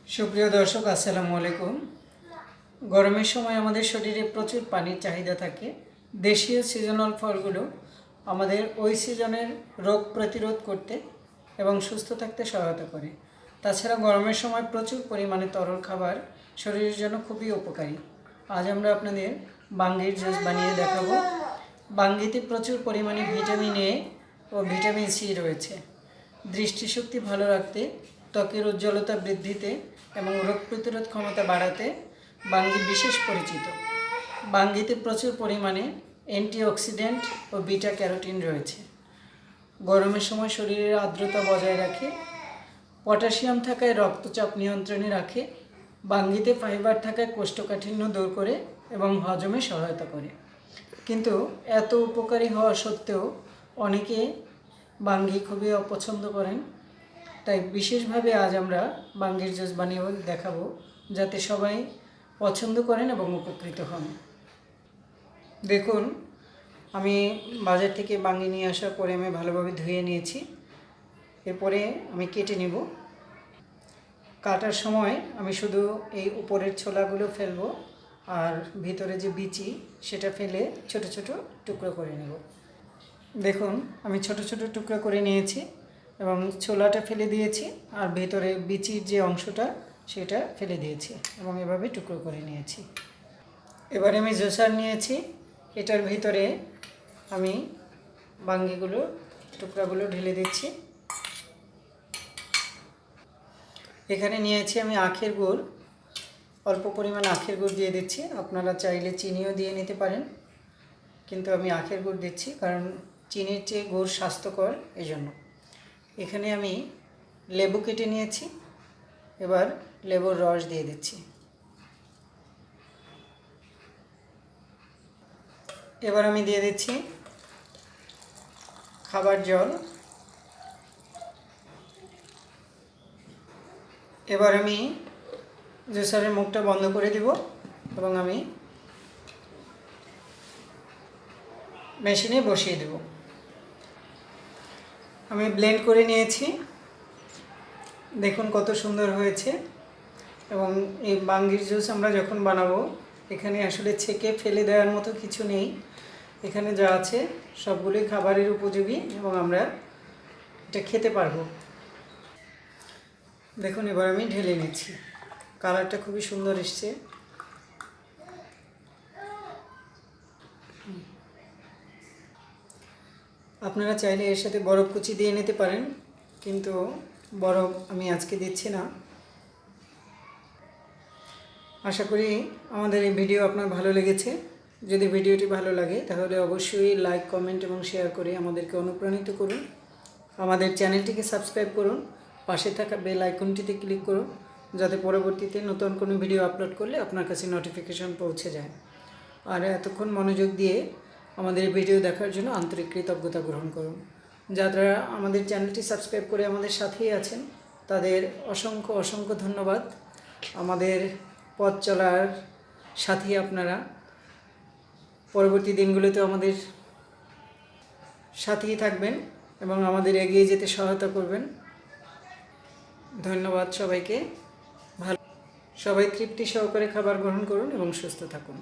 সুপ্রিয় দর্শক, আসসালামু আলাইকুম। গরমের সময় আমাদের শরীরে প্রচুর পানির চাহিদা থাকে। দেশীয় সিজনাল ফলগুলো আমাদের ওই সিজনের রোগ প্রতিরোধ করতে এবং সুস্থ থাকতে সহায়তা করে। তাছাড়া গরমের সময় প্রচুর পরিমাণে তরল খাবার শরীরের জন্য খুবই উপকারী। আজ আমরা আপনাদের বাঙ্গির জুস বানিয়ে দেখাবো। বাঙ্গিতে প্রচুর পরিমাণে ভিটামিন এ ও ভিটামিন সি রয়েছে। দৃষ্টিশক্তি ভালো রাখতে, ত্বকের উজ্জ্বলতা বৃদ্ধিতে এবং রোগ প্রতিরোধ ক্ষমতা বাড়াতে বাঙ্গি বিশেষ পরিচিত। বাঙ্গিতে প্রচুর পরিমাণে অ্যান্টিঅক্সিডেন্ট ও বিটা ক্যারোটিন রয়েছে। গরমের সময় শরীরের আর্দ্রতা বজায় রাখে। পটাশিয়াম থাকায় রক্তচাপ নিয়ন্ত্রণে রাখে। বাঙ্গিতে ফাইবার থাকায় কোষ্ঠকাঠিন্য দূর করে এবং হজমে সহায়তা করে। কিন্তু এত উপকারী হওয়া সত্ত্বেও অনেকে বাঙ্গি খুবই অপছন্দ করেন। তাই বিশেষভাবে আজ আমরা বাঙ্গির জুস বানিয়ে দেখাবো, যাতে সবাই পছন্দ করেন এবং উপকৃত হন। দেখুন, আমি বাজার থেকে বাঙ্গি নিয়ে আসার পরে আমি ভালোভাবে ধুয়ে নিয়েছি। এরপরে আমি কেটে নেব। কাটার সময় আমি শুধু এই উপরের ছোলাগুলো ফেলবো, আর ভিতরে যে বিচি সেটা ফেলে ছোট ছোট টুকরো করে নেব। দেখুন, আমি ছোট ছোট টুকরো করে নিয়েছি এবং ছোলাটা ফেলে দিয়েছি, আর ভেতরে বিচির যে অংশটা সেটা ফেলে দিয়েছি এবং এভাবে টুকরো করে নিয়েছি। এবারে আমি জুসার নিয়েছি, এটার ভিতরে আমি বাঙ্গিগুলো টুকরাগুলো ঢেলে দিচ্ছি। এখানে নিয়েছি আমি আখের গুড়, অল্প পরিমাণ আখের গুড় দিয়ে দিচ্ছি। আপনারা চাইলে চিনিও দিয়ে নিতে পারেন, কিন্তু আমি আখের গুড় দিচ্ছি কারণ চিনির চেয়ে গুড় স্বাস্থ্যকর, এজন্য। এখানে আমি লেবু কেটে নিয়েছি, এবার লেবুর রস দিয়ে দিচ্ছি। এবার আমি দিয়ে দিচ্ছি খাবার জল। এবার আমি জুসারের মুখটা বন্ধ করে দিব এবং আমি মেশিনে বসিয়ে দেব। আমি ব্লেন্ড করে নিয়েছি, দেখুন কত সুন্দর হয়েছে। এবং এই বাঙ্গির জুস আমরা যখন বানাবো, এখানে আসলে ছেঁকে ফেলে দেওয়ার মতো কিছু নেই। এখানে যা আছে সবগুলোই খাবারের উপযোগী এবং আমরা এটা খেতে পারবো। দেখুন, এবার আমি ঢেলে নিচ্ছি। কালারটা খুবই সুন্দর এসছে। আপনারা চাইলে এর সাথে বরফ কুচি দিয়ে নিতে পারেন, কিন্তু বরফ আমি আজকে দিচ্ছি না। আশা করি আমাদের এই ভিডিও আপনার ভালো লেগেছে। যদি ভিডিওটি ভালো লাগে তাহলে অবশ্যই লাইক, কমেন্ট এবং শেয়ার করে আমাদেরকে অনুপ্রাণিত করুন। আমাদের চ্যানেলটিকে সাবস্ক্রাইব করুন, পাশে থাকা বেল আইকনটিতে ক্লিক করুন, যাতে পরবর্তীতে নতুন কোনো ভিডিও আপলোড করলে আপনার কাছে নোটিফিকেশন পৌঁছে যায়। আর এতক্ষণ মনোযোগ দিয়ে আমাদের ভিডিও দেখার জন্য আন্তরিক কৃতজ্ঞতা গ্রহণ করুন। যারা আমাদের চ্যানেলটি সাবস্ক্রাইব করে আমাদের সাথেই আছেন, তাদের অসংখ্য অসংখ্য ধন্যবাদ। আমাদের পথ চলার সাথী আপনারা। পরবর্তী দিনগুলোতে আমাদের সাথেই থাকবেন এবং আমাদের এগিয়ে যেতে সহায়তা করবেন। ধন্যবাদ সবাইকে। সবাই তৃপ্তি সহকারে খাবার গ্রহণ করুন এবং সুস্থ থাকুন।